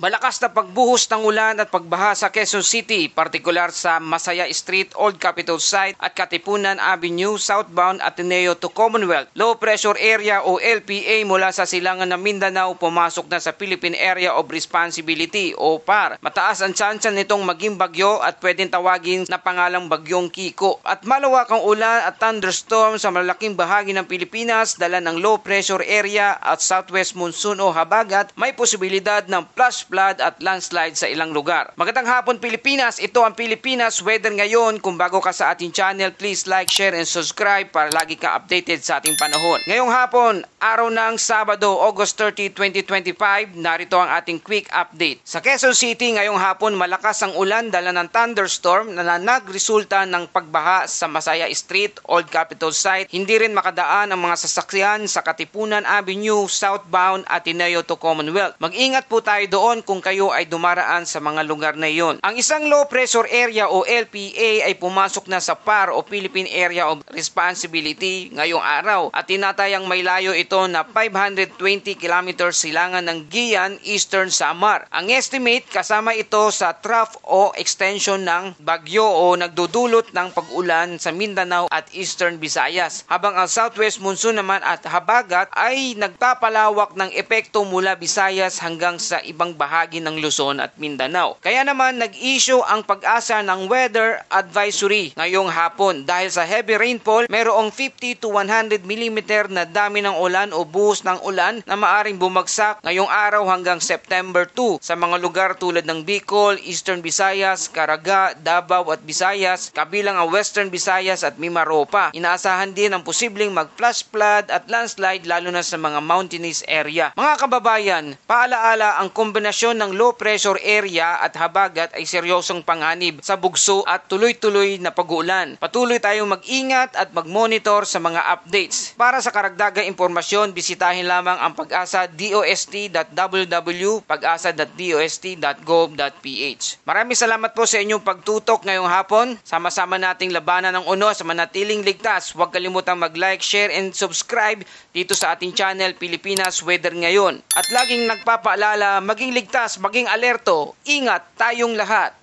Malakas na pagbuhos ng ulan at pagbaha sa Quezon City, partikular sa Masaya Street, Old Capitol Site at Katipunan Avenue, southbound Ateneo to Commonwealth. Low Pressure Area o LPA mula sa silangan ng Mindanao pumasok na sa Philippine Area of Responsibility o PAR. Mataas ang tsansa nitong maging bagyo at pwedeng tawagin na pangalang Bagyong Kiko. At malawakang ulan at thunderstorm sa malaking bahagi ng Pilipinas dala ng low pressure area at southwest monsoon o habagat, may posibilidad ng flash flood at landslide sa ilang lugar. Magandang hapon Pilipinas, ito ang Pilipinas Weather ngayon. Kung bago ka sa ating channel, please like, share and subscribe para lagi ka updated sa ating panahon. Ngayong hapon, araw ng Sabado, August 30, 2025, narito ang ating quick update. Sa Quezon City ngayong hapon, malakas ang ulan dala ng thunderstorm na nagresulta ng pagbaha sa Masaya Street, Old Capitol Site. Hindi rin makadaan ang mga sasakyan sa Katipunan Avenue, southbound Ateneo to Commonwealth. Mag-ingat po tayo doon kung kayo ay dumaraan sa mga lugar na iyon. Ang isang low pressure area o LPA ay pumasok na sa PAR o Philippine Area of Responsibility ngayong araw at tinatayang may layo ito na 520 km silangan ng Guian, Eastern Samar. Ang estimate kasama ito sa trough o extension ng bagyo o nagdudulot ng pag-ulan sa Mindanao at Eastern Visayas. Habang ang southwest monsoon naman at habagat ay nagpapalawak ng epekto mula Visayas hanggang sa ibang bahagi ng Luzon at Mindanao. Kaya naman nag-issue ang Pag-asa ng weather advisory ngayong hapon dahil sa heavy rainfall, mayroong 50 to 100 mm na dami ng ulan o buhos ng ulan na maaring bumagsak ngayong araw hanggang September 2 sa mga lugar tulad ng Bicol, Eastern Visayas, Caraga, Davao at Visayas, kabilang ang Western Visayas at Mimaropa. Inaasahan din ang posibleng mag-flash flood at landslide lalo na sa mga mountainous area. Mga kababayan, paalaala ang kombinasyon ng low pressure area at habagat ay seryosong panganib sa bugso at tuloy-tuloy na pag-uulan. Patuloy tayong mag-ingat at mag-monitor sa mga updates. Para sa karagdagang impormasyon, bisitahin lamang ang Pag-asa dost.www, pag-asa.dost.gov.ph. Maraming salamat po sa inyong pagtutok ngayong hapon. Sama-sama nating labanan ng unos sa manatiling ligtas. Huwag kalimutang mag-like, share and subscribe dito sa ating channel Pilipinas Weather Ngayon. At laging nagpapaalala, maging ligtas, maging alerto, ingat tayong lahat.